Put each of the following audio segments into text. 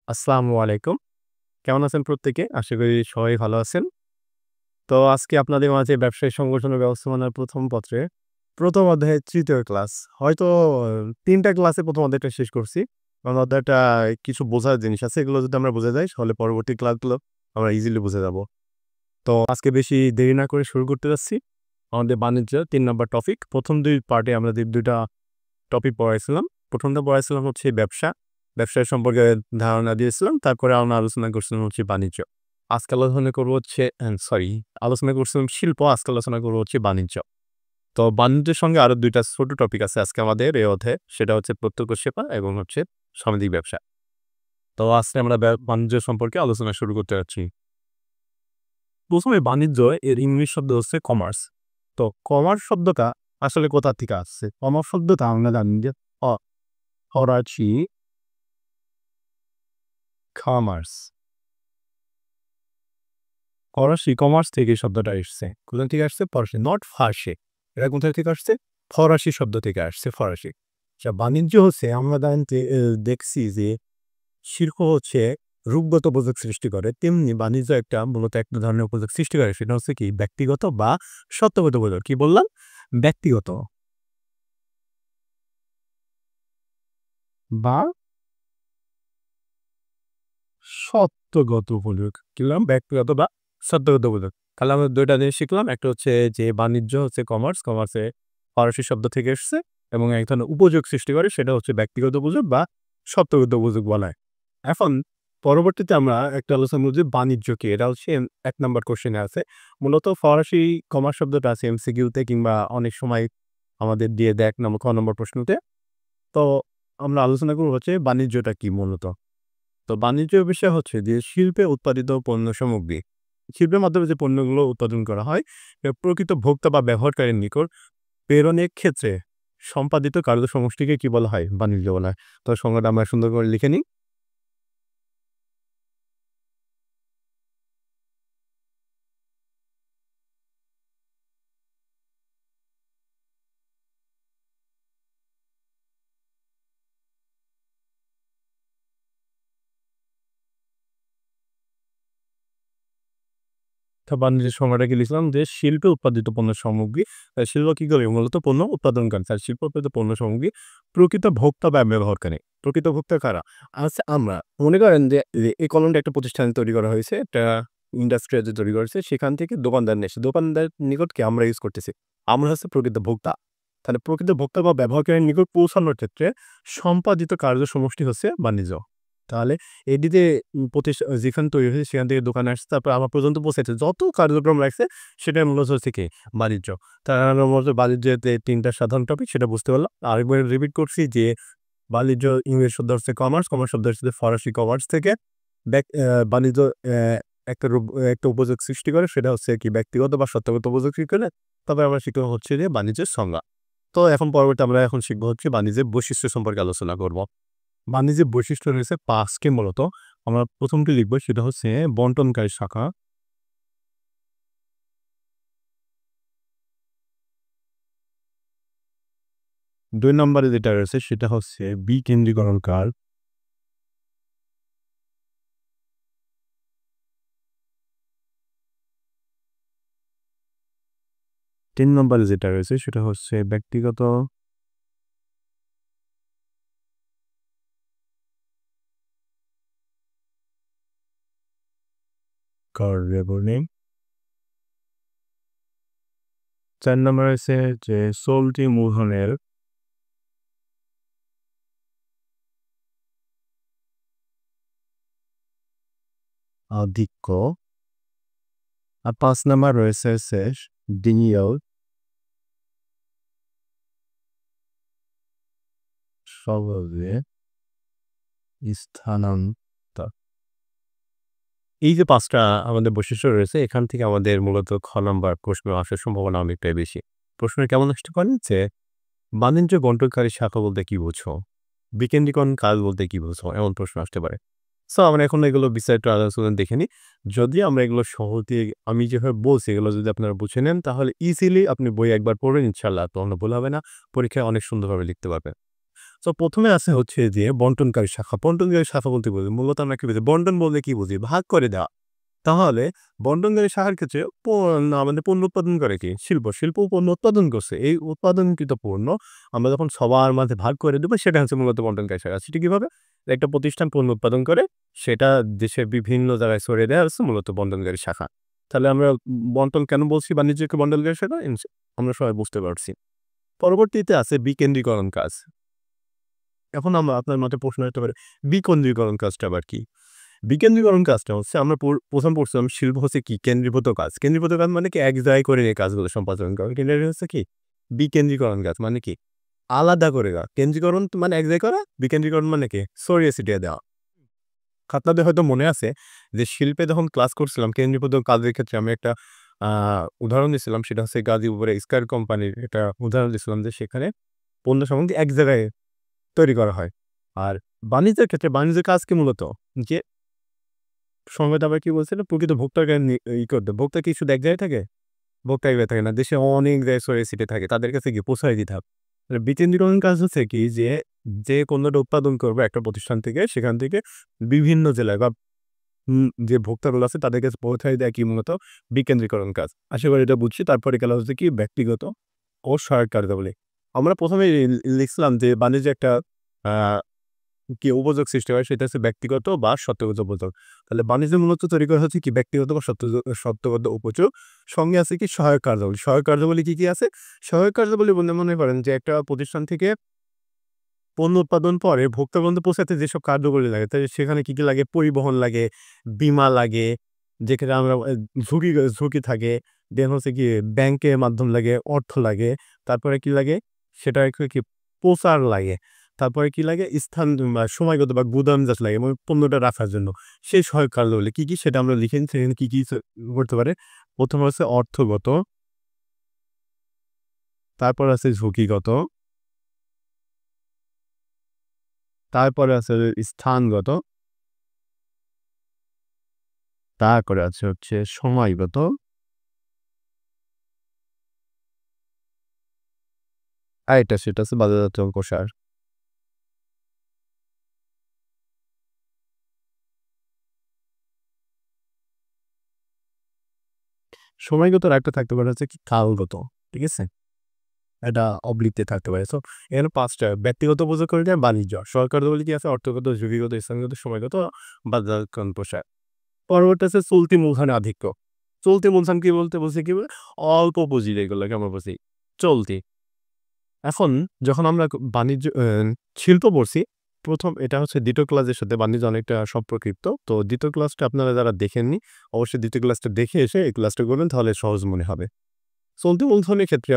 আসসালামু আলাইকুম। কেমন আছেন প্রত্যেকে? আশা করি সবাই ভালো আছেন। তো আজকে আপনাদের মাঝে ব্যবসায়িক সংগঠন ও ব্যবস্থাপনার ১ম পত্রে ১ম অধ্যায়ের ৩য় ক্লাস। হয়তো ৩ টা ক্লাসে ১ম অধ্যায়টা শেষ করছি। কারণ অধ্যায়টা কিছু বোঝার জিনিস আছে। এগুলো যদি আমরা বুঝে যাই তাহলে পরবর্তী ক্লাসগুলো আমরা ইজিলি বুঝে যাব। তো আজকে বেশি দেরি না করে শুরু করতে যাচ্ছি। আমাদের বাণিজ্য ৩ নাম্বার টপিক। ১ম ২ পার্টে আমাদের ২ টা টপিক পড়াইছিলাম। ১ম টা পড়াইছিলাম হচ্ছে ব্যবসা। ব্যবসা সম্পর্কে ধারণা দিয়েছিলাম। তারপরে আমরা আলোচনা করছিলাম হচ্ছে বাণিজ্য। আজকে আলোচনা করব হচ্ছে আলোচনা করছিলাম শিল্প, আজকে আলোচনা করব হচ্ছে বাণিজ্য। তো বাণিজ্যের সঙ্গে আরো ২ টা ছোট টপিক আছে আজকে আমাদের এই অধ্যায়ে। সেটা হচ্ছে প্রত্যক্ষ সেবা এবং হচ্ছে সামাজিক ব্যবসা। তো আজকে আমরা বাণিজ্য সম্পর্কে আলোচনা শুরু করতে যাচ্ছি। ১ম এ বাণিজ্য এর ইংলিশ শব্দ হচ্ছে কমার্স। তো কমার্স শব্দটা আসলে কোথা থেকে আসছে? কমার্স শব্দটা আমরা জানি যে অ ফরাসি কমার্স। ফরাসি কমার্স থেকে এই শব্দটা এসছে। কোথা থেকে আসছে? ফরাসি, নট ফার্সি। এটা কোথা থেকে আসছে? ফরাসি শব্দ থেকে আসছে, ফরাসি। আচ্ছা, বাণিজ্য হচ্ছে আমরা দেখছি যে শিল্প হচ্ছে রূপগত উপযোগ সৃষ্টি করে। তেমনি বাণিজ্য মূলত একটা ধরনের উপযোগ সৃষ্টি করে। সেটা হচ্ছে কি? ব্যক্তিগত বা সত্ত্বগত উপযোগ। কি বললাম? ব্যক্তিগত বা সত্যগত উপযোগ। কি বললাম? ব্যক্তিগত বা সত্যগত উপযোগ। তাহলে আমরা ২ টা জিনিস শিখলাম। একটা হচ্ছে যে বাণিজ্য হচ্ছে কমার্স, কমার্সে ফরাসি শব্দ থেকে এসছে এবং এক ধরনের উপযোগ সৃষ্টি করে সেটা হচ্ছে ব্যক্তিগত উপযোগ বা সত্যগত উপযোগ বলা হয়। এখন পরবর্তীতে আমরা একটা আলোচনা করব যে বাণিজ্য কি? এটা হচ্ছে ১ নাম্বার কোয়েশ্চেনে আছে। মূলত ফরাসি কমার্স শব্দটা আছে এমসিকিউতে কিংবা অনেক সময় আমাদের দিয়ে দেয় ১ নম্বর, খ নম্বর প্রশ্নতে। তো আমরা আলোচনা করব হচ্ছে বাণিজ্যটা কি মূলত? তো বাণিজ্য বিষয় হচ্ছে যে শিল্পে উৎপাদিত পণ্য সামগ্রী। শিল্পের মাধ্যমে যে পণ্যগুলো উৎপাদন করা হয়, প্রকৃত ভোক্তা বা ব্যবহারকারীর নিকট প্রেরণের ক্ষেত্রে সম্পাদিত কার্যসমষ্টিকে কি বলা হয়? বাণিজ্য বলা হয়। তো সংজ্ঞাটা আমরা সুন্দর করে লিখে নিই। তো বাণিজ্যের সংজ্ঞাটা লিখলাম যে শিল্পে উৎপাদিত পণ্য সামগ্রী। শিল্প কি করে? মূলত পণ্য উৎপাদন করে। তার শিল্প উৎপাদিত পণ্য সামগ্রী প্রকৃত ভোক্তা বা ব্যবহারকারী। প্রকৃত ভোক্তা কারা? আচ্ছা, আমরা মনে করেন যে এই কলমটা একটা প্রতিষ্ঠানে তৈরি করা হয়েছে। একটা ইন্ডাস্ট্রিয়াতে তৈরি করা হয়েছে। সেখান থেকে দোকানদার নিয়ে এসে দোকানদারের নিকটকে আমরা ইউজ করতেছি। আমরা হচ্ছে প্রকৃত ভোক্তা। তাহলে প্রকৃত ভোক্তা বা ব্যবহারকারীর নিকট পৌঁছানোর ক্ষেত্রে সম্পাদিত কার্য সমষ্টি হচ্ছে বাণিজ্য। তাহলে এটিতে যেখানে তৈরি হয়েছে সেখান থেকে দোকানে আসছে। তারপর আমার পর্যন্ত পৌঁছেছে। যত কার্যক্রম রাখছে সেটাই মূলত হচ্ছে কি? বাণিজ্য। তার মধ্যে বাণিজ্যের যে ৩ টা সাধারণ টপিক সেটা বুঝতে পারলাম। আরেকবার রিপিট করছি যে বাণিজ্য ইংরেজি শব্দ হচ্ছে কমার্স, কমার্স শব্দ হচ্ছে ফরাসি কমার্স থেকে বাণিজ্য একটা উপযোগ সৃষ্টি করে সেটা হচ্ছে কি? ব্যক্তিগত বা সত্ত্বগত উপযোগ সৃষ্টি করে। তবে আমরা শিখলাম হচ্ছে যে বাণিজ্যের সংজ্ঞা। তো এখন পরবর্তী আমরা এখন শিখব হচ্ছে বাণিজ্যের বৈশিষ্ট্য সম্পর্কে আলোচনা করব। বাণিজ্যের বৈশিষ্ট্য রয়েছে ৫ টি মূলত। আমরা ১ম টি লিখব সেটা হচ্ছে বন্টনকারী শাখা। ২ নম্বরে যেটা রয়েছে সেটা হচ্ছে বিকেন্দ্রীকরণ কার। ৩ নম্বরে যেটা রয়েছে সেটা হচ্ছে ব্যক্তিগত কার্যাবলী। ৪ নম্বরে রয়েছে যে চলতি মূলধনের আধিক্য। আর ৫ নাম্বার রয়েছে হচ্ছে বিনিয়োগ সহজে স্থানান্তর। এই যে ৫ টা আমাদের বৈশিষ্ট্য রয়েছে এখান থেকে আমাদের মূলত খ নাম্বার প্রশ্ন আসার সম্ভাবনা অনেকটাই বেশি। প্রশ্ন কেমন আসতে পারে যে বাণিজ্য বন্টনকারী শাখা বলতে কি বুঝো? বিকেন্দ্রীকরণ কাজ বলতে কি বুঝো? এমন প্রশ্ন আসতে পারে। সো আমরা এখন এগুলো বিস্তারিত আলোচনা দেখে নিই। যদি আমরা এগুলো সহজে আমি যেভাবে বলছি এগুলো যদি আপনারা বুঝে নেন তাহলে ইজিলি আপনি বই একবার পড়বেন ইনশাআল্লাহ তখন ভুল হবে না। পরীক্ষায় অনেক সুন্দরভাবে লিখতে পারবেন। সো প্রথমে আছে হচ্ছে যে বন্টনকারী শাখা। বন্টনকারী শাখা বলতে বুঝি মূলত আমরা কি বুঝি? বন্টন বলতে কি বুঝি? ভাগ করে দেওয়া। তাহলে বন্টনকারী শাখার ক্ষেত্রে আমাদের পণ্য উৎপাদন করে কি? শিল্প। শিল্প পণ্য উৎপাদন করছে। এই উৎপাদনকৃত পণ্য আমরা যখন সবার মাঝে ভাগ করে দেব সেটা হচ্ছে মূলত বন্টনকারী শাখা। সেটা কিভাবে? একটা প্রতিষ্ঠান পণ্য উৎপাদন করে সেটা দেশের বিভিন্ন জায়গায় ছড়িয়ে দেওয়া হচ্ছে মূলত বন্টনকারী শাখা। তাহলে আমরা বন্টন কেন বলছি বাণিজ্যকে বন্টনকারী শাখা? আমরা সবাই বুঝতে পারছি। পরবর্তীতে আছে বিকেন্দ্রীকরণ কাজ। এখন আপনার মাথায় প্রশ্ন হতে পারে বিকেন্দ্রীকরণ কাজটা আবার কি? বিকেন্দ্রীকরণ কাজটা হচ্ছে আমরা প্রথম পড়ছিলাম শিল্প হচ্ছে কি কেন্দ্রীভূত কাজ। কেন্দ্রীভূত কাজ মানে কি এক জায়গায় করে নিয়ে কাজগুলো সম্পাদন করা। কিন্তু এটা হচ্ছে কি বিকেন্দ্রীকরণ কাজ মানে কি আলাদা করে দেওয়া। কেন্দ্রীকরণ মানে এক জায়গায় করা, বিকেন্দ্রীকরণ মানে কি ছড়িয়ে ছিটিয়ে দেওয়া। আপনাদের হয়তো মনে আছে যে শিল্পে যখন ক্লাস করছিলাম কেন্দ্রীভূত কাজের ক্ষেত্রে আমি একটা উদাহরণ দিয়েছিলাম সেটা হচ্ছে গাজীপুরে স্কয়ার কোম্পানির একটা উদাহরণ দিয়েছিলাম যে সেখানে পণ্য সামগ্রী এক জায়গায় তৈরি করা হয়। আর বাণিজ্যের ক্ষেত্রে বাণিজ্যের কাজ কি মূলত যে সংবাদ আবার কি বলছিল? প্রকৃত ভোক্তাকে করতে। ভোক্তা কি শুধু এক জায়গায় থাকে? ভোক্তা এক জায়গায় থাকে না। দেশে অনেক জায়গায় ছড়িয়ে ছিটিয়ে থাকে। তাদের কাছে গিয়ে পৌঁছায় দিতে হবে। বিকেন্দ্রীকরণ কাজ হচ্ছে কি যে পণ্যটা উৎপাদন করবে একটা প্রতিষ্ঠান থেকে সেখান থেকে বিভিন্ন জেলায় বা যে ভোক্তাগুলো আছে তাদের কাছে পৌঁছায় দেয়া কি মূলত বিকেন্দ্রীকরণ কাজ। আশা করি এটা বুঝছি। তারপরে গেল হচ্ছে কি ব্যক্তিগত ও সহায়ক কার্যাবলী। আমরা ১ম এই লিখছিলাম যে বাণিজ্যে একটা আ কি উপযোগ সৃষ্টি হয় সেটা হচ্ছে ব্যক্তিগত বা সত্যগত উপযোগ। তাহলে বাণিজ্য মূলত তৈরি করা হচ্ছে কি ব্যক্তিগত বা সত্যগত উপযোগ। সঙ্গে আছে কি সহায়ক কার্যাবলী। সহায়ক কার্যাবলী কি আছে? সহায়ক কার্যাবলী বলতে মনে করেন যে একটা প্রতিষ্ঠান থেকে পণ্য উৎপাদন পরে ভোক্তা পর্যন্ত পৌঁছাতে যেসব কার্যাবলী লাগে সেখানে কি লাগে? পরিবহন লাগে, বীমা লাগে, যেখানে আমরা ঝুঁকি ঝুঁকি থাকে। দেন হচ্ছে গিয়ে ব্যাংকের মাধ্যম লাগে, অর্থ লাগে। তারপরে কি লাগে? সেটা কি প্রচার লাগে। তারপরে কি লাগে? স্থান বা সময়গত বা গুদামজাত লাগে মানে পণ্যটা রাখার জন্য। সেই সহায়ক কার্যাবলী কি সেটা আমরা লিখে নিচ্ছি এখানে কি করতে পারে? ১ম হচ্ছে অর্থগত, তারপর আছে ঝুঁকিগত, তারপরে আছে স্থানগত, তারপরে আছে হচ্ছে সময়গত, আরেকটা সেটা হচ্ছে বাজারজাত প্রসার। সময়গত আরেকটা থাকতে পারে হচ্ছে কি কালগত। ঠিক আছে? এটা অবলিতে থাকতে পারে। সো এখানে ৫ টা ব্যক্তিগত উপযোগ করে দেয় বাণিজ্য। সরকার বলে কি আছে অর্থগত, ঝুঁকিগত, স্থানগত, সময়গত, বাজারজাতকরণ প্রসার। পরবর্তী আছে চলতি মূলধনের আধিক্য। চলতি মূলধন কি বলতে বুঝি কি? অল্প পুঁজির এগুলোকে আমরা বুঝি। চলতি। এখন যখন আমরা বাণিজ্য শিল্প পড়ছি, ১ম এটা হচ্ছে ২য় ক্লাসের সাথে বাণিজ্য অনেকটা সম্পর্কিত। তো ২য় ক্লাসটা আপনারা যারা দেখেননি, অবশ্যই ২য় ক্লাসটা দেখে এসে এই ক্লাসটা করবেন তাহলে সহজ মনে হবে। চলতি মূলধনের ক্ষেত্রে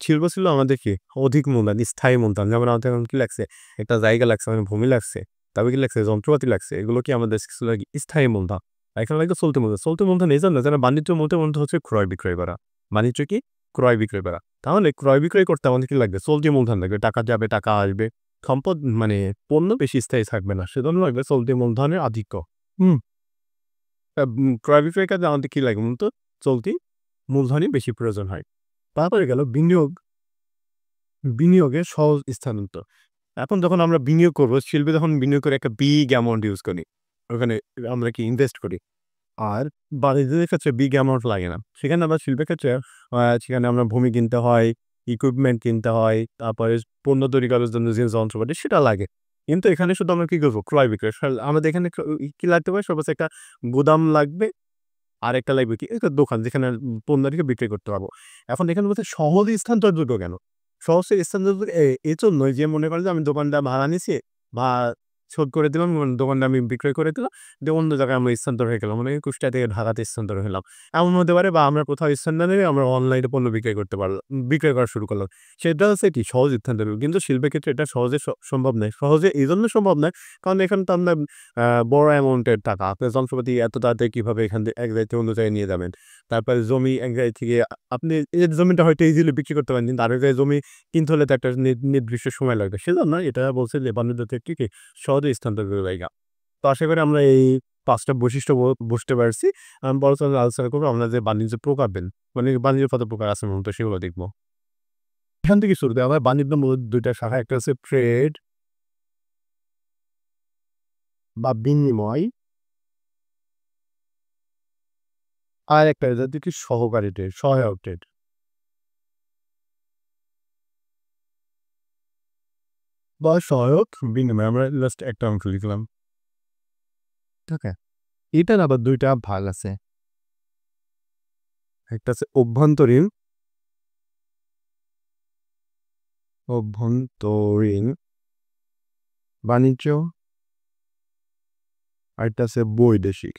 শিল্প ছিল আমাদের কি? অধিক মূলধন, স্থায়ী মূলধন। যেমন আমাদের এখন কি লাগছে? একটা জায়গা লাগছে, মানে ভূমি লাগছে। তারপরে কি লাগছে? যন্ত্রপাতি লাগছে। এগুলো কি আমাদের ছিল কি? স্থায়ী মূলধন। এখানে লাগবে চলতি মূলধন। চলতি মূলধন এইজন্য যেন বাণিজ্য মূলধন হচ্ছে ক্রয় বিক্রয় করা। বাণিজ্য কি? ক্রয় বিক্রয় করা। তাহলে ক্রয় বিক্রয় করতে আমাদের কি লাগবে? চলতি মূলধন লাগবে। টাকা যাবে, টাকা আসবে। সম্পদ মানে পণ্য বেশি স্থায়ী থাকবে না। সেজন্য লাগবে চলতি মূলধনের আধিক্য। হুম? ক্রয় বিক্রয় কাজে আমাদের কি লাগে মূলত? চলতি মূলধনই বেশি প্রয়োজন হয়। তারপরে গেল বিনিয়োগের সহজ স্থানান্তর। এখন যখন আমরা বিনিয়োগ করব, শিল্পে যখন বিনিয়োগ করে একটা বিগ অ্যামাউন্ট ইউজ করি। ওখানে আমরা কি ইনভেস্ট করি। আর বাণিজ্যের ক্ষেত্রে বিগ অ্যামাউন্ট লাগে না। সেখানে আবার শিল্পের ক্ষেত্রে সেখানে আমরা ভূমি কিনতে হয়, ইকুইপমেন্ট কিনতে হয়, তারপরে পণ্য তৈরি করার জন্য যে যন্ত্রপাতি সেটা লাগে। কিন্তু এখানে শুধু আমরা কি করব? ক্রয় বিক্রয়। আমাদের এখানে কি লাগতে পারে? সর্বোচ্চ একটা গুদাম লাগবে। আরেকটা লাগবে কি? একটা দোকান যেখানে পণ্যটিকে বিক্রি করতে পারবো। এখন এখানে বলছে সহজে স্থানান্তরযোগ্য কেন? সহজে স্থানান্তর এজন্যই যে মনে করেন যে আমি দোকানটা ভাড়া নিছি বা শোধ করে দিলাম দোকানটা আমি বিক্রয় করে দিলাম। দিয়ে অন্য জায়গায় আমরা স্থানান্তর হয়ে গেলাম। মানে কুষ্টিয়া থেকে ঢাকাতে স্থানান্তর হলাম। এমন হতে পারে বা আমরা কোথাও স্থান না নিয়ে আমরা অনলাইনে পণ্য বিক্রয় করতে পারলাম। বিক্রয় করা শুরু করলাম। সেটা হচ্ছে কি সহজ স্থানান্তর। কিন্তু শিল্পের ক্ষেত্রে এটা সহজে সম্ভব নয়। সহজে এজন্য সম্ভব নয় কারণ এখানে তো আমরা বড় অ্যামাউন্টের টাকা। আপনার যন্ত্রপাতি এত তাড়াতাড়ি কিভাবে এখান থেকে এক জায়গা থেকে অন্য জায়গায় নিয়ে যাবেন। তারপরে জমি এক জায়গা থেকে আপনি এই জমিটা হয়তো ইজিলি বিক্রি করতে পারেন। কিন্তু আরেক জায়গায় জমি কিনতে হলে তো একটা নির্দিষ্ট সময় লাগবে। সেজন্য এটা বলছে যে বাণিজ্য থেকে কি সহজে স্থানান্তরের জায়গা। তো আশা করি আমরা এই ৫ টা বৈশিষ্ট্য বুঝতে পারছি। আমি বড় আলোচনা করব আমরা যে বাণিজ্য প্রকারভেদ মানে বাণিজ্য কত প্রকার আছে মূলত সেগুলো দেখব। এখান থেকে শুরু করি। আমার বাণিজ্য মূলত ২ টা শাখা। একটা হচ্ছে ট্রেড বা বিনিময়, আর একটা যাতে কি সহকারী ট্রেড, সহায়ক ট্রেড বা সহায়ক বিনিময়। আমরা জাস্ট একটা অংশ লিখলাম। ওকে। এটার আবার ২ টা ভাগ আছে। একটা আছে অভ্যন্তরীণ বাণিজ্য, আরেকটা আছে বৈদেশিক।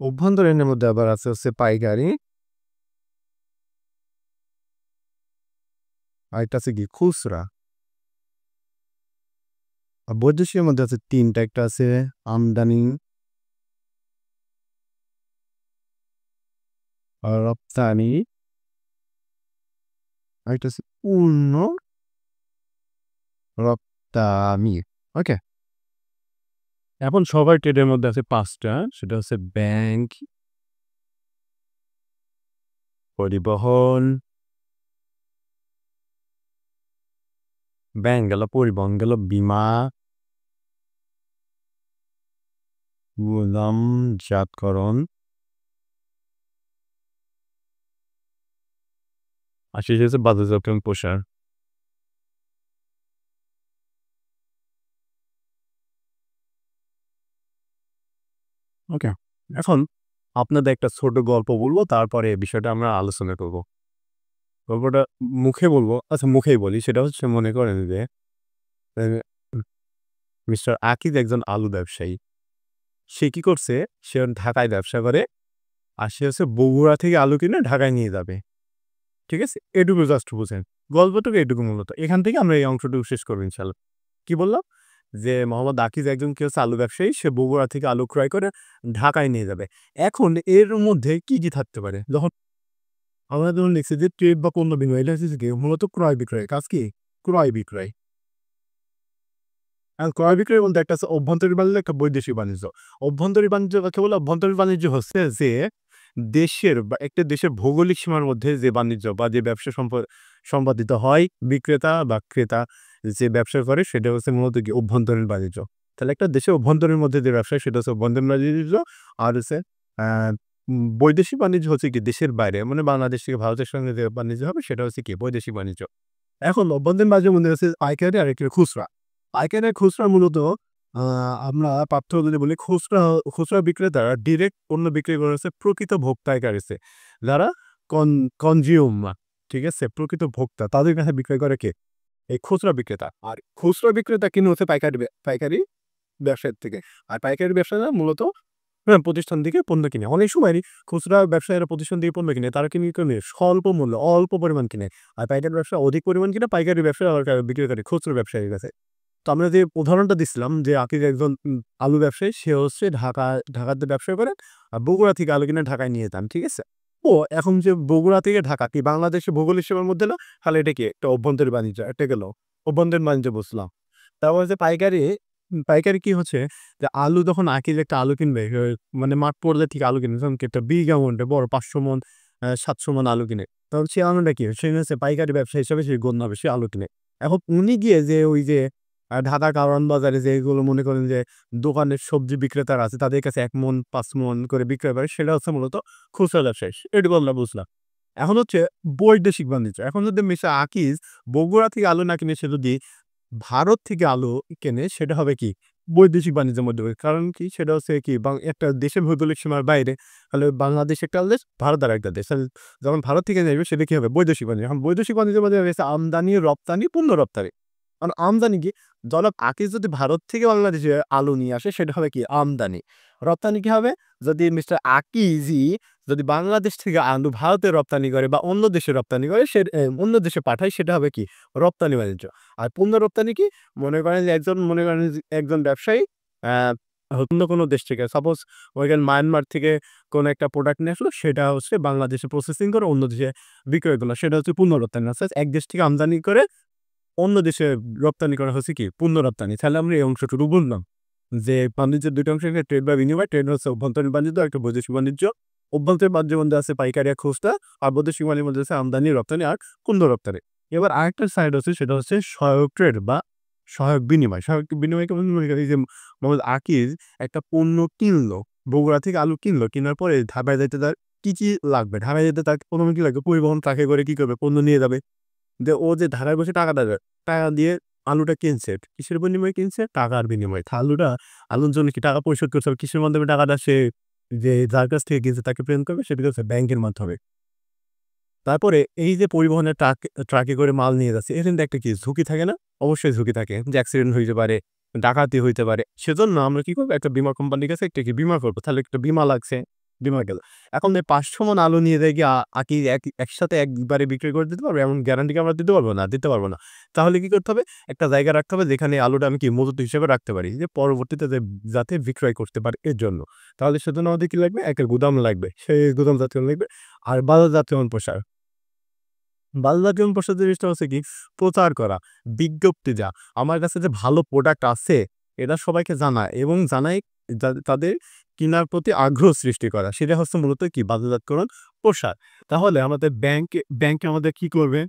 অভ্যন্তরীণের মধ্যে আবার আছে হচ্ছে পাইকারি, আরেকটা আছে কি খুচরা। আর বৈদেশিকের মধ্যে আছে ৩ টা। একটা আছে আমদানি, রপ্তানি, আরেকটা আছে পূর্ণ রপ্তানি। ওকে? এখন সবার ট্রেডের মধ্যে আছে ৫ টা। সেটা হচ্ছে ব্যাংক, পরিবহন, ব্যাংক গেল, পরিবহন গেল, বীমা, গুদামজাতকরণ, আর শেষে হচ্ছে বাজারজাতকরণ প্রসার। ওকে? এখন আপনাদের একটা ছোট গল্প বলব, তারপরে এই বিষয়টা আমরা আলোচনা করব। গল্পটা মুখে বলব, আচ্ছা মুখেই বলি। সেটা হচ্ছে মনে করেন যে এ মিস্টার আকিব একজন আলু ব্যবসায়ী। সে কি করছে? সে ঢাকায় ব্যবসা করে। আর সে হচ্ছে বগুড়া থেকে আলু কিনে ঢাকায় নিয়ে যাবে। ঠিক আছে? এটুকু জাস্ট বুঝেন। গল্পটুকু এটুকু মূলত। এখান থেকে আমরা এই অংশটুকু শেষ করব ইনশাআল্লাহ। কি বললাম? যে মোহাম্মদ আকিজ একজন কি হচ্ছে আলু ব্যবসায়ী। সে বগুড়া থেকে আলু ক্রয় করে ঢাকায় নিয়ে যাবে। এখন এর মধ্যে কি থাকতে পারে? আমরা যখন লিখছি যে ট্রেড বা পণ্য বিনিময়, এটা হচ্ছে কি মূলত ক্রয় বিক্রয়। কাজ কি? ক্রয় বিক্রয়। আর ক্রয় বিক্রয় বলতে একটা আছে অভ্যন্তরীণ বাণিজ্য, একটা বৈদেশিক বাণিজ্য। অভ্যন্তরীণ বাণিজ্য কাকে বলে? অভ্যন্তরীণ বাণিজ্য হচ্ছে যে দেশের বা একটা দেশের ভৌগোলিক সীমার মধ্যে যে বাণিজ্য বা যে ব্যবসা সম্পাদিত হয়, বিক্রেতা বা ক্রেতা যে ব্যবসা করে সেটা হচ্ছে মূলত কি অভ্যন্তরীণ বাণিজ্য। তাহলে একটা দেশের অভ্যন্তরীণ মধ্যে যে ব্যবসা সেটা হচ্ছে অভ্যন্তরীণ বাণিজ্য। আর হচ্ছে আ বৈদেশিক বাণিজ্য হচ্ছে কি দেশের বাইরে, মানে বাংলাদেশ থেকে ভারতের সঙ্গে যে বাণিজ্য হবে সেটা হচ্ছে কি বৈদেশিক বাণিজ্য। এখন অভ্যন্তরীণ বাণিজ্যের মধ্যে আছে পাইকারি আর একটা খুচরা। পাইকারি আর খুচরা মূলত আ আমরা পার্থক্য যদি বলি, খুচরা বিক্রেতারা ডিরেক্ট পণ্য বিক্রি করে হচ্ছে প্রকৃত ভোক্তার কাছে। যারা কন কনজিউমার, ঠিক আছে? প্রকৃত ভোক্তা তাদের কাছে বিক্রয় করে কে? এই খুচরা বিক্রেতা। আর খুচরা বিক্রেতা কিনে হচ্ছে পাইকারি ব্যবসায়ীর থেকে। আর পাইকারি ব্যবসায়ীরা মূলত প্রতিষ্ঠান থেকে পণ্য কিনে। অনেক সময় খুচরা ব্যবসায়ীরা প্রতিষ্ঠান থেকে পণ্য কিনে। তারা কিনে স্বল্প মূল্যে অল্প পরিমাণ কিনে। আর পাইকারি ব্যবসা অধিক পরিমাণ কিনে পাইকারি ব্যবসা বিক্রি করে খুচরা ব্যবসায়ীর কাছে। তো আমরা যে উদাহরণটা দিচ্ছিলাম যে আকিব একজন আলু ব্যবসায়ী, সে হচ্ছে ঢাকাতে ব্যবসা করে আর বগুড়া থেকে আলু কিনে ঢাকায় নিয়ে যেতাম। ঠিক আছে? এখন যে বগুড়া থেকে ঢাকা কি বাংলাদেশের ভৌগোলিক সীমার মধ্যে না? তাহলে এটা কি একটা অভ্যন্তরীণ বাণিজ্য। এটা গেল অভ্যন্তরীণ বাণিজ্য বুঝলাম। তারপর হচ্ছে পাইকারি কি হচ্ছে যে আলু যখন আকিব একটা আলু কিনবে, মানে মাঠ পর্যায় থেকে আলু কিনবে, যেমন কি একটা বিগ অ্যামাউন্টে বড় ৫০০ মণ ৭০০ মণ আলু কিনে। তখন সে আলুটা কি? সে হচ্ছে পাইকারি ব্যবসা হিসাবে সে গণ্য হবে, সে আলু কিনে। এখন উনি গিয়ে যে ওই যে ঢাকা কারওয়ান বাজারে যেগুলো মনে করেন যে দোকানের সবজি বিক্রেতারা আছে তাদের কাছে ১ মণ ৫ মণ করে বিক্রয় করে, সেটা হচ্ছে মূলত খুচরা ব্যবসায়ী। এটুকু আমরা বুঝলাম। এখন হচ্ছে বৈদেশিক বাণিজ্য। এখন যদি মিস্টার আকিজ বগুড়া থেকে আলু না কিনে সে যদি ভারত থেকে আলু কেনে, সেটা হবে কি? বৈদেশিক বাণিজ্যের মধ্যে পড়ে। কারণ কি? সেটা হচ্ছে কি একটা দেশের ভৌগোলিক সীমার বাইরে। তাহলে বাংলাদেশ একটা দেশ, ভারত আরেকটা দেশ। তাহলে যখন ভারত থেকে যাবে সেটা কি হবে? বৈদেশিক বাণিজ্য। এখন বৈদেশিক বাণিজ্যের মধ্যে রয়েছে আমদানি, রপ্তানি, পণ্য রপ্তানি। কারণ আমদানি কি? জনাব আকিজ যদি ভারত থেকে বাংলাদেশে আলু নিয়ে আসে সেটা হবে কি? আমদানি। রপ্তানি কি হবে? যদি মিস্টার আকিজই যদি বাংলাদেশ থেকে আলু ভারতে রপ্তানি করে বা অন্য দেশে রপ্তানি করে, অন্য দেশে পাঠায়, সেটা হবে কি? রপ্তানি বাণিজ্য। আর পণ্য রপ্তানি কি? মনে করেন যে একজন ব্যবসায়ী আ অন্য কোনো দেশ থেকে সাপোজ ওইখানে মায়ানমার থেকে কোনো একটা প্রোডাক্ট নিয়ে আসলো, সেটা হচ্ছে বাংলাদেশে প্রসেসিং করে অন্য দেশে বিক্রয় করলো। সেটা হচ্ছে পণ্য রপ্তানি। অর্থাৎ এক দেশ থেকে আমদানি করে অন্য দেশে রপ্তানি করা হচ্ছে কি? পণ্য রপ্তানি। তাহলে আমরা এই অংশটুকু বুঝলাম যে বাণিজ্যের ২ টা অংশ, একটা ট্রেড বা বিনিময়। ট্রেড হচ্ছে অভ্যন্তরীণ বাণিজ্য, আর একটা বৈদেশিক বাণিজ্য। অভ্যন্তরীণ বাণিজ্যের মধ্যে আছে পাইকারি আর খুচরা, আর বৈদেশিক বাণিজ্যের মধ্যে আছে আমদানি, রপ্তানি আর পণ্য রপ্তানি। এবার আরেকটা সাইড আছে সেটা হচ্ছে সহায়ক ট্রেড বা সহায়ক বিনিময়। সহায়ক বিনিময় কেমন মনে করেন এই যে মোহাম্মদ আকিজ একটা পণ্য কিনলো, বগুড়া থেকে আলু কিনলো। কিনার পরে ঢাকায় যাইতে তার কি লাগবে? ঢাকায় যেতে তার ১ম এ কি লাগবে? পরিবহন ট্রাকে করে কি করবে? পণ্য নিয়ে যাবে। ও যে ঢাকায় বসে টাকা দেবে, টাকা দিয়ে আলুটা কিনছে। কিসের বিনিময়ে কিনছে? টাকার বিনিময়ে। আলুর জন্য কি টাকা পরিশোধ করতে হবে? কিসের মাধ্যমে টাকাটা সে যে যার কাছ থেকে কিনছে তাকে প্রেরণ করবে? সেটা হচ্ছে ব্যাংকের মাধ্যমে। তারপরে এই যে পরিবহনের ট্রাকে করে মাল নিয়ে যাচ্ছে, এর কিন্তু একটা কি ঝুঁকি থাকে না? অবশ্যই ঝুঁকি থাকে যে অ্যাক্সিডেন্ট হইতে পারে, ডাকাতি হইতে পারে। সেজন্য আমরা কি করব? একটা বীমা কোম্পানির কাছে একটা কি বীমা করব। তাহলে একটা বীমা লাগছে, বীমা গেল। এখন এই ৫০০ মন আলু নিয়ে যাই গিয়ে আকি একসাথে একবারে বিক্রি করে দিতে পারবে এমন গ্যারান্টি কি আমরা দিতে পারব না? দিতে পারব না। তাহলে কি করতে হবে? একটা জায়গা রাখতে হবে যেখানে আলুটা আমি কি মজুত হিসেবে রাখতে পারি। যে পরবর্তীতে যাতে বিক্রয় করতে পারি এর জন্য। তাহলে সেজন্য আমাদের কি লাগবে? একটা গুদাম লাগবে। সেই গুদাম জাতীয়করণ লাগবে। আর বাজারজাতকরণ প্রসার। বাজারজাতকরণ প্রসার জিনিসটা হচ্ছে কি প্রচার করা, বিজ্ঞপ্তি দেওয়া। আমার কাছে যে ভালো প্রোডাক্ট আছে এটা সবাইকে জানা এবং জানাই তাদের কিনার প্রতি আগ্রহ সৃষ্টি করা। সেটা হচ্ছে মূলত কি বাজারজাতকরণ প্রসার। তাহলে আমাদের ব্যাংকে আমাদের কি করবে?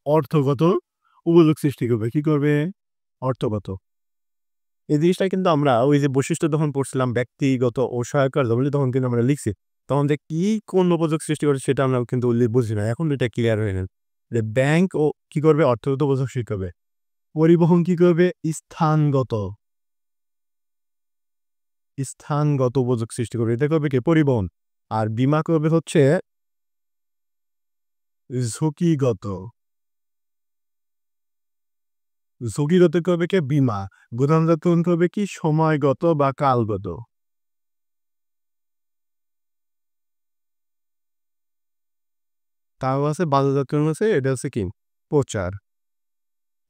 অর্থগত উপযোগ সৃষ্টি করবে। কি করবে? অর্থগত। এই জিনিসটা কিন্তু আমরা ওই যে বৈশিষ্ট্য যখন পড়ছিলাম ব্যক্তিগত ও সহায়কার জমিনে তখন কিন্তু আমরা লিখছি। তখন যে কি কোন উপযোগ সৃষ্টি করে সেটা আমরা কিন্তু বুঝি না। এখন এটা ক্লিয়ার হয়ে গেল। যে ব্যাংক ও কি করবে? অর্থগত উপযোগ সৃষ্টি করবে। পরিবহন কি করবে? স্থানগত উপযোগ সৃষ্টি করবে। এটা করবে কে? পরিবহন। আর বীমা করবে হচ্ছে ঝুঁকিগত। ঝুঁকিগত করবে কে? বীমা। গুদামজাতকরণ করবে কি? সময়গত বা কালগত। তাও আছে বাজারজাতকরণ আছে, এটা হচ্ছে কি? প্রচার।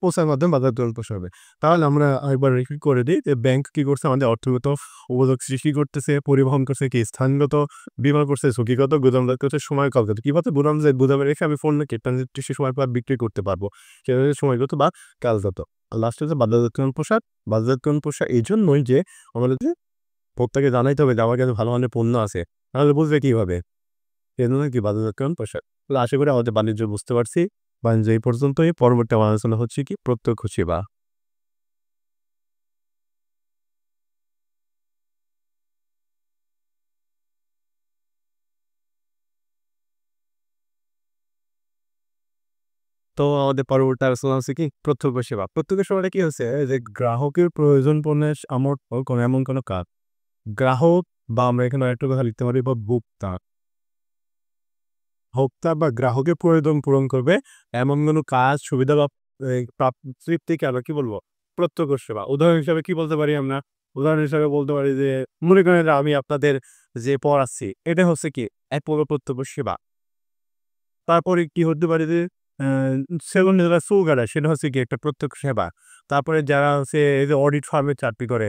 প্রচার মাধ্যমে বাজারজাতকরণ প্রসার হবে। তাহলে আমরা আরেকবার রিপিট করে দিই যে ব্যাংক কি করছে? আমাদের অর্থগত উপযোগ সৃষ্টি করতেছে, পরিবহন করছে কি? স্থানগত, বীমা করছে ঝুঁকিগত, গুদামজাত করছে সময় কালগত। কিভাবে? গুদামে রেখে আমি পণ্যকে একটা নির্দিষ্ট সময় পর বিক্রি করতে পারবো। সেটা হচ্ছে সময়গত বা কালগত। আর লাস্টে হচ্ছে বাজারজাতকরণ প্রসার। বাজারজাতকরণ প্রসার এইজন্যই যে আমাদের যে ভোক্তাকে জানাইতে হবে যে আমার কাছে ভালো মানের পণ্য আছে। নাহলে বুঝবে কিভাবে? এজন্য কি বাজারজাতকরণ প্রসার। তো আশা করি আমাদের বাণিজ্য বুঝতে পারছি। বাণিজ্য এই পর্যন্তই। পরবর্তী আমার আলোচনা হচ্ছে কি প্রত্যক্ষ সেবা। তো আমাদের পরবর্তী আলোচনা হচ্ছে কি প্রত্যক্ষ সেবা। প্রত্যক্ষ সেবাটা কি হচ্ছে যে গ্রাহকের প্রয়োজন পূরণের সামর্থ্য এমন কোনো কাজ। গ্রাহক বা আমরা এখানে আরেকটা কথা লিখতে পারি বা ভোক্তা। ভোক্তা বা গ্রাহকের প্রয়োজন পূরণ করবে এমন কোনো কাজ, সুবিধা বা তৃপ্তিকে আমরা কি বলবো? প্রত্যক্ষ সেবা। উদাহরণ হিসেবে কি বলতে পারি আমরা? উদাহরণ হিসেবে বলতে পারি যে মনে করেন যে আমি আপনাদের যে পড়াচ্ছি এটা হচ্ছে কি এক প্রকার প্রত্যক্ষ সেবা। তারপরে কি হতে পারে যে আ সেলুনে যারা চুল কাটায় সেটা হচ্ছে গিয়ে একটা প্রত্যক্ষ সেবা। তারপরে যারা হচ্ছে এই যে অডিট ফার্মে চাকরি করে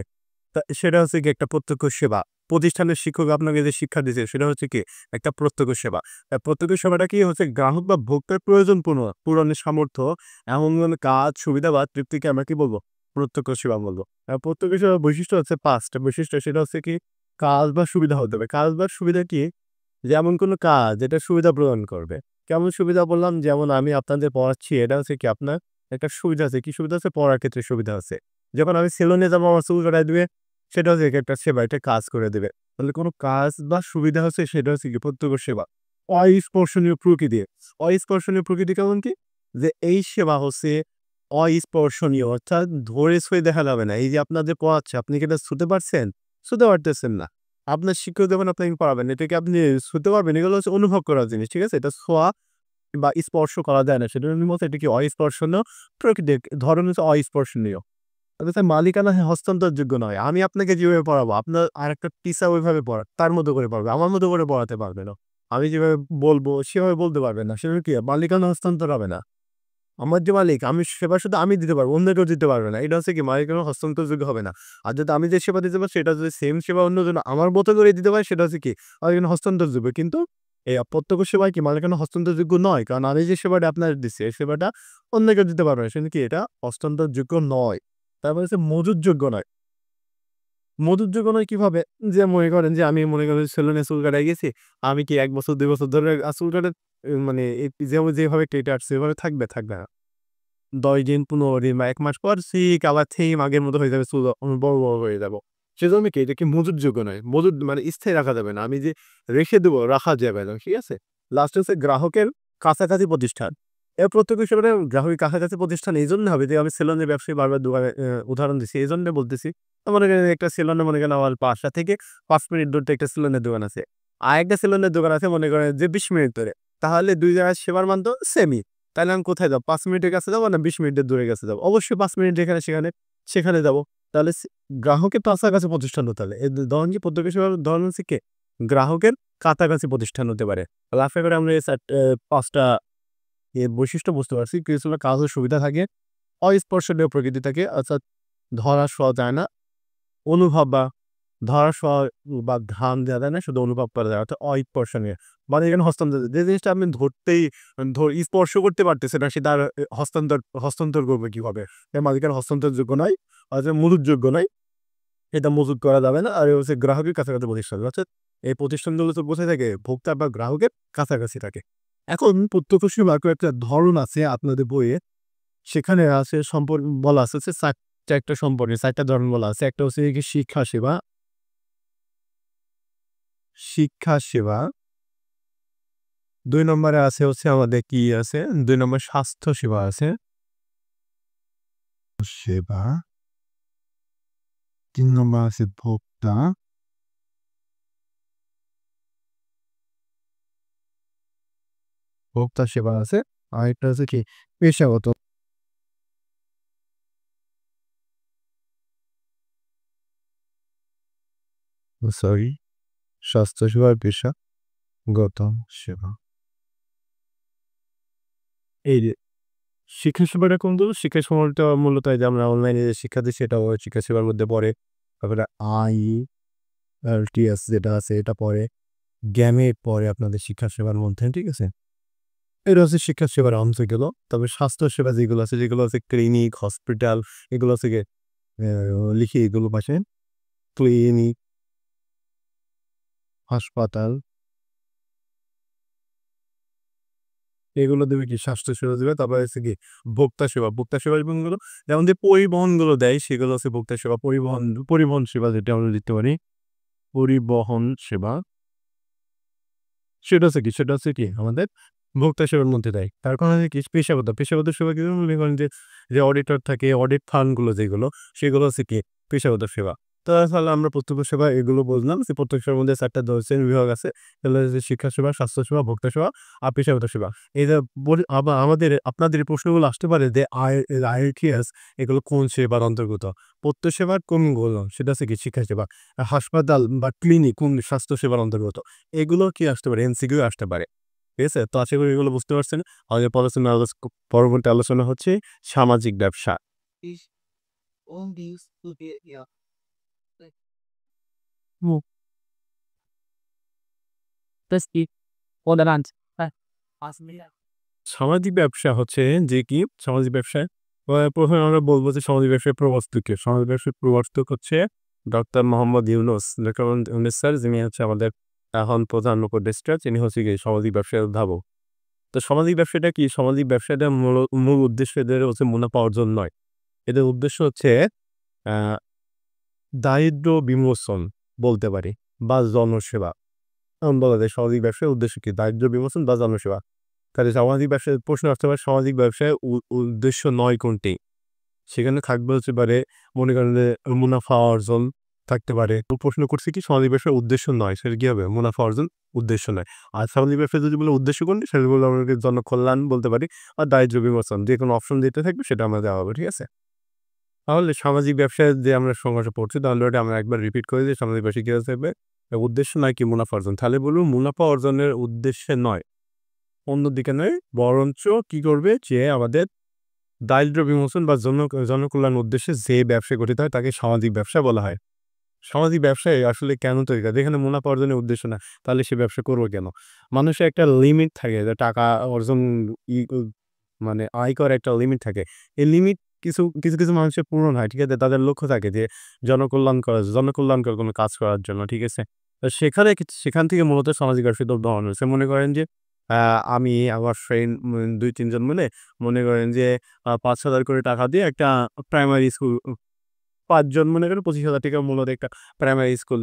সেটা হচ্ছে গিয়ে একটা প্রত্যক্ষ সেবা। প্রতিষ্ঠানের শিক্ষক আপনাকে যে শিক্ষা দিচ্ছে সেটা হচ্ছে কি একটা প্রত্যক্ষ সেবা। প্রত্যক্ষ সেবাটা কি হচ্ছে গ্রাহক বা ভোক্তার প্রয়োজন পূরণের সামর্থ্য এমন কোনো কাজ, সুবিধা বা তৃপ্তিকে আমরা কি বলবো? প্রত্যক্ষ সেবা বলবো। প্রত্যক্ষ সেবার বৈশিষ্ট্য হচ্ছে ৫ টা বৈশিষ্ট্য সেটা হচ্ছে কি কাজ বা সুবিধা হতে হবে। কাজ বা সুবিধা কি? যে এমন কোনো কাজ যেটা সুবিধা প্রদান করবে। কেমন সুবিধা বললাম? যেমন আমি আপনাদের পড়াচ্ছি এটা হচ্ছে কি আপনার একটা সুবিধা আছে। কি সুবিধা আছে? পড়ার ক্ষেত্রে সুবিধা আছে। যখন আমি সেলুনে যাবো আমার চুল কাটায় দিবে, সেটা হচ্ছে কি একটা সেবা, একটা কাজ করে দিবে। তাহলে কোনো কাজ বা সুবিধা হচ্ছে সেটা হচ্ছে কি প্রত্যক্ষ সেবা। অস্পর্শনীয় প্রকৃতি। অস্পর্শনীয় প্রকৃতি কেমন কি? যে এই সেবা হচ্ছে অস্পর্শনীয় অর্থাৎ ধরে ছুঁয়ে দেখা যাবে না। এই যে আপনার যে পড়াচ্ছে আপনি কি এটা ছুঁতে পারছেন? ছুঁতে পারতেছেন না। আপনার শিক্ষক যখন আপনাকে পড়াবেন এটাকে আপনি ছুঁতে পারবেন। এগুলো হচ্ছে অনুভব করার জিনিস। ঠিক আছে? এটা ছোঁয়া বা স্পর্শ করা যায় না। সেটার মতো এটা কি অস্পর্শনীয় প্রকৃতির ধরন হচ্ছে অস্পর্শনীয়। অর্থাৎ মালিকানা হস্তান্তরযোগ্য নয়। আমি আপনাকে যেভাবে পড়াবো আপনার আরেকটা টিচার ওইভাবে পড়ায় তার মতো করে পড়াবে। আমার মতো করে পড়াতে পারবে না। আমি যেভাবে বলবো সেভাবে বলতে পারবে না। সেটা কি মালিকানা হস্তান্তর হবে না। আমার যে মালিক আমি সেবা শুধু আমি দিতে পারবো। অন্য কেউ দিতে পারবে না। এটা হচ্ছে কি মালিকানা হস্তান্তরযোগ্য হবে না। আর যদি আমি যে সেবা দিতে পারি সেটা যদি সেম সেবা অন্যজন আমার মতো করে দিতে পারে সেটা হচ্ছে কি মালিকানা হস্তান্তরযোগ্য। কিন্তু এই প্রত্যক্ষ সেবায় কি মালিকানা হস্তান্তরযোগ্য নয়। কারণ আমি যে সেবাটা আপনার দিচ্ছি এই সেবাটা অন্য কেউ দিতে পারবে না। সেজন্য কি এটা হস্তান্তরযোগ্য নয়। তারপরে হচ্ছে মজুতযোগ্য নয়। মজুতযোগ্য নয় কিভাবে? যে মনে করেন যে আমি মনে করেন সেলুনে চুল কাটায় গেছি। আমি কি ১ বছর ২ বছর ধরে চুল কাটা মানে যেভাবে কেটে আসছে এভাবে থাকবে? থাকবে না। 10 দিন 15 দিন বা 1 মাস পর ঠিক আবার সেম আগের মতো হয়ে যাবে, চুল বড়, বড় হয়ে যাব। সেজন্য কি এটা কি মজুতযোগ্য নয়। মজুত মানে স্থায়ী রাখা যাবে না। আমি যে রেখে দেবো, রাখা যাবে না। ঠিক আছে? লাস্টে হচ্ছে গ্রাহকের কাছাকাছি প্রতিষ্ঠান। এর প্রত্যক্ষ হিসেবে গ্রাহকের কাছাকাছি প্রতিষ্ঠান এইজন্য হবে যে আমি সেলুনের ব্যবসায়ী বারবার দোকানে উদাহরণ দিচ্ছি। এইজন্য বলতেছি। মনে করেন একটা সেলুনে মনে করেন আমার বাসা থেকে ৫ মিনিট দূরত্বে একটা সেলুনের দোকান আছে। আরেকটা সেলুনের দোকান আছে মনে করেন যে ২০ মিনিট দূরে। তাহলে ২ জায়গার সেবার মান তো সেমই। তাইলে আমি কোথায় যাবো? ৫ মিনিটের কাছে যাবো না ২০ মিনিটের দূরের কাছে যাবো? অবশ্যই ৫ মিনিট যেখানে সেখানে যাবো। তাহলে গ্রাহকের কাছাকাছি প্রতিষ্ঠান হতে হবে। ধরেন কি প্রত্যক্ষ সেবার ধরেন হচ্ছে কি? গ্রাহকের কাছাকাছি প্রতিষ্ঠান হতে পারে। লাফে করে আমরা এই ৫ টা বৈশিষ্ট্য বুঝতে পারছি। কিছুটা কাজের সুবিধা থাকে, অস্পর্শনীয় প্রকৃতি থাকে। অর্থাৎ ধরা ছোঁয়া যায় না। অনুভব বা ধরা ছোঁয়া বা ঘ্রাণ দেওয়া যায় না, শুধু অনুভব করা যায়। অর্থাৎ অস্পর্শনীয়। মানে এখানে হস্তান্তর যে জিনিসটা আপনি ধরতেই স্পর্শ করতে পারতেছেন না, সেটা আর হস্তান্তর করবে কিভাবে? এর মালিকানা হস্তান্তরযোগ্য নয়, অর্থাৎ মজুতযোগ্য নয়। এটা মজুত করা যাবে না। আর হচ্ছে গ্রাহকের কাছাকাছি প্রতিষ্ঠান। অর্থাৎ এই প্রতিষ্ঠানগুলো তো কোথায় থাকে? ভোক্তা বা গ্রাহকের কাছাকাছি থাকে। এখন প্রত্যক্ষ সেবার কয়েকটা ধরন আছে আপনাদের বইয়ে। সেখানে আছে বলা আছে হচ্ছে ৪ টা সম্পর্কে ৪ টা ধরন বলা আছে। একটা হচ্ছে কি শিক্ষা সেবা। ২ নম্বরে আছে হচ্ছে আমাদের কি আছে? ২ নম্বরে স্বাস্থ্য সেবা আছে। সেবা। ৩ নম্বর আছে ভোক্তা সেবা আছে। আরেকটা হচ্ছে কি? পেশাগত। সরি, স্বাস্থ্যসেবা আর পেশাগত সেবা। এই যে শিক্ষা সেবাটা কোনগুলো? শিক্ষা সেবাটা মূলত এই যে আমরা অনলাইনে যে শিক্ষা দিই সেটাও শিক্ষা সেবার মধ্যে পড়ে। তারপরে IELTS যেটা আছে এটা পড়ে। গ্যামেট পড়ে আপনাদের শিক্ষা সেবার মধ্যে। ঠিক আছে? এটা হচ্ছে শিক্ষা সেবার অংশ গেল। তবে স্বাস্থ্যসেবা যেগুলো আছে, যেগুলো আছে ক্লিনিক, হসপিটাল, এগুলো হচ্ছে গিয়ে লিখি এগুলো পাশে। ক্লিনিক, হাসপাতাল, এগুলো দেবে কি? স্বাস্থ্যসেবা দেবে। তারপরে হচ্ছে কি? ভোক্তা সেবা। ভোক্তা সেবা যেমনগুলো, যেমন যে পরিবহনগুলো দেয় সেগুলো হচ্ছে ভোক্তা সেবা। পরিবহন সেবা যেটা আমরা দিতে পারি। পরিবহন সেবা। সেটা হচ্ছে কি? সেটা হচ্ছে কি? আমাদের ভোক্তা সেবার মধ্যে দেয়। তার কারণ হচ্ছে কি? পেশাগত। পেশাগত সেবা কি? মনে করেন যে অডিটর থাকে, অডিট ফার্ম গুলো যেগুলো, সেগুলো হচ্ছে কি? পেশাগত সেবা। তো তাহলে আমরা প্রত্যক্ষ সেবা এগুলো বুঝলাম যে প্রত্যক্ষ সেবার মধ্যে ৪ টা শ্রেণী বিভাগ আছে। এগুলো হচ্ছে শিক্ষা সেবা, স্বাস্থ্য সেবা, ভোক্তা সেবা আর পেশাগত সেবা। এই যে আবার আপনাদের এই প্রশ্নগুলো আসতে পারে যে IELTS এগুলো কোন সেবার অন্তর্গত? প্রত্যক্ষ সেবার কোনগুলো? সেটা হচ্ছে কি? শিক্ষা সেবা। হাসপাতাল বা ক্লিনিক কোন স্বাস্থ্য সেবার অন্তর্গত? এগুলো কি আসতে পারে? MCQ আসতে পারে। ঠিক আছে? তো আশা করি এগুলো বুঝতে পারছেন। আমাদের পরবর্তী আলোচনা হচ্ছে সামাজিক ব্যবসা। is all these to be yeah like hmm. that's it for the lunch ask me that সামাজিক ব্যবসা হচ্ছে যে কি? সামাজিক ব্যবসায় ১ম এ আমরা বলব যে সামাজিক ব্যবসার প্রবর্তক কে? সামাজিক ব্যবসার প্রবর্তক হচ্ছে doctor Mohammad Yunus. Doctor Mohammad Yunus sir, যিনি হচ্ছে আমাদের এখন প্রধান উপদেষ্টা। তিনি হচ্ছে গিয়ে সামাজিক ব্যবসার উদ্ভাবক। তো সামাজিক ব্যবসাটা কি? সামাজিক ব্যবসাটা মূল উদ্দেশ্য এদের হচ্ছে মুনাফা অর্জন নয়। এদের উদ্দেশ্য হচ্ছে আ দারিদ্র্য বিমোচন বলতে পারি বা জনসেবা। এমন বলা যায় সামাজিক ব্যবসার উদ্দেশ্য কি? দারিদ্র্য বিমোচন বা জনসেবা। তাহলে সামাজিক ব্যবসায় প্রশ্ন আসতে পারে সামাজিক ব্যবসায় উদ্দেশ্য নয় কোনটি? সেখানে থাকবে হচ্ছে পারে মনে করেন যে মুনাফা অর্জন থাকতে পারে। তো প্রশ্ন করছে কি সামাজিক ব্যবসার উদ্দেশ্য নয়, সেটা কি হবে? মুনাফা অর্জন উদ্দেশ্য নয়। আর সামাজিক ব্যবসায় যদি বলে উদ্দেশ্য কোনটি? সেটা বলে আমরা জনকল্যাণ বলতে পারি আর দারিদ্র্য বিমোচন। যে কোনো অপশন দিতে থাকবে সেটা আমরা দেওয়া হবে। ঠিক আছে? তাহলে সামাজিক ব্যবসায় যে আমরা সংজ্ঞাটা পড়ছি তাহলে ওটা আমরা একবার রিপিট করে দিই। সামাজিক ব্যবসা কি হবে? উদ্দেশ্য নয় কি মুনাফা অর্জন। তাহলে বলব মুনাফা অর্জনের উদ্দেশ্যে নয়। অন্যদিকে নয়, বরঞ্চ কি করবে? যে আমাদের দারিদ্র্য বিমোচন বা জনকল্যাণ উদ্দেশ্যে যে ব্যবসা গঠিত হয় তাকে সামাজিক ব্যবসা বলা হয়। সামাজিক ব্যবসায় আসলে কেন তৈরি হয়? যেখানে মুনাফা অর্জনের উদ্দেশ্য না, তাহলে সে ব্যবসা করবে কেন? মানুষের একটা লিমিট থাকে যে টাকা অর্জন ই উ মানে আয় করার একটা লিমিট থাকে। এই লিমিট কিছু মানুষের পূরণ হয়। ঠিক আছে? তাদের লক্ষ্য থাকে যে জনকল্যাণকর কোনো কাজ করার জন্য। ঠিক আছে? তো সেখান থেকে মূলত সামাজিক ব্যবসার উদ্ভাবন হয়েছে। মনে করেন যে আমি আমার ফ্রেন্ড ২-৩ জন মিলে মনে করেন যে ৫,০০০ করে টাকা দিয়ে একটা প্রাইমারি স্কুল ৫ জন মনে করেন ৳২৫,০০০ মূল্যের একটা প্রাইমারি স্কুল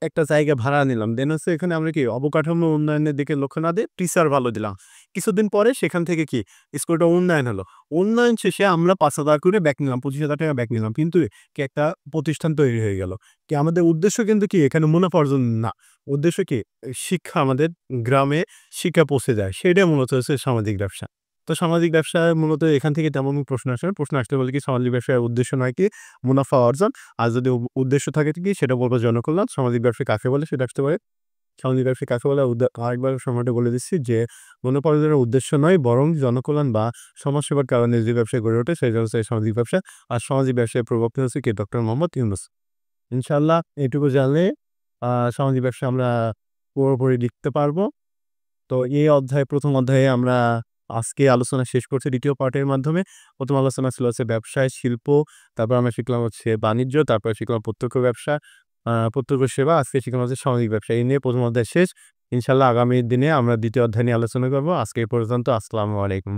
একটা জায়গা ভাড়া নিলাম। দেন হচ্ছে এখানে আমরা কি অবকাঠামো উন্নয়নের দিকে লক্ষ্য না দিয়ে টিচার ভালো দিলাম। কিছুদিন পরে সেখান থেকে কি স্কুলটা উন্নয়ন হলো। উন্নয়ন শেষে আমরা ৳৫,০০০ করে ব্যাক নিলাম, ৳২৫,০০০ ব্যাক নিলাম। কিন্তু কি একটা প্রতিষ্ঠান তৈরি হয়ে গেল। কি আমাদের উদ্দেশ্য কিন্তু কি এখানে মুনাফা অর্জন না। উদ্দেশ্য কি শিক্ষা আমাদের গ্রামে শিক্ষা পৌঁছে যায়। সেটাই মূলত হচ্ছে সামাজিক ব্যবসা। তো সামাজিক ব্যবসা মূলত এখান থেকে তেমন প্রশ্ন আসে না। প্রশ্ন আসলে বলে কি সামাজিক ব্যবসার উদ্দেশ্য নয় কি মুনাফা অর্জন। আর যদি উদ্দেশ্য থাকে কি সেটা বলব জনকল্যাণ। সামাজিক ব্যবসা কাকে বলে সেটা আসতে পারে। সামাজিক ব্যবসা কাকে বলে আরেকবার সময়টা বলে দিচ্ছি যে মুনাফা অর্জনের উদ্দেশ্য নয় বরং জনকল্যাণ বা সমাজসেবার কারণে যে ব্যবসা গড়ে ওঠে সেটা হচ্ছে সামাজিক ব্যবসা। আর সামাজিক ব্যবসায় প্রবক্তা হচ্ছে কে ডক্টর মোহাম্মদ ইউনূস। ইনশাআল্লাহ এটুকু জানলে সামাজিক ব্যবসা আমরা পুরোপুরি লিখতে পারবো। তো এই অধ্যায়ে ১ম অধ্যায়ে আমরা আজকে আলোচনা শেষ করছি ২য় পার্টের মাধ্যমে। ১ম আলোচনা ছিল হচ্ছে ব্যবসায়, শিল্প, তারপর আমরা শিখলাম হচ্ছে বাণিজ্য, তারপরে শিখলাম প্রত্যক্ষ ব্যবসা, প্রত্যক্ষ সেবা, আজকে শিখলাম হচ্ছে সামাজিক ব্যবসা। এই নিয়ে ১ম অধ্যায় শেষ। ইনশাআল্লাহ আগামী দিনে আমরা ২য় অধ্যায় নিয়ে আলোচনা করব। আজকে এই পর্যন্ত। আসসালামু আলাইকুম।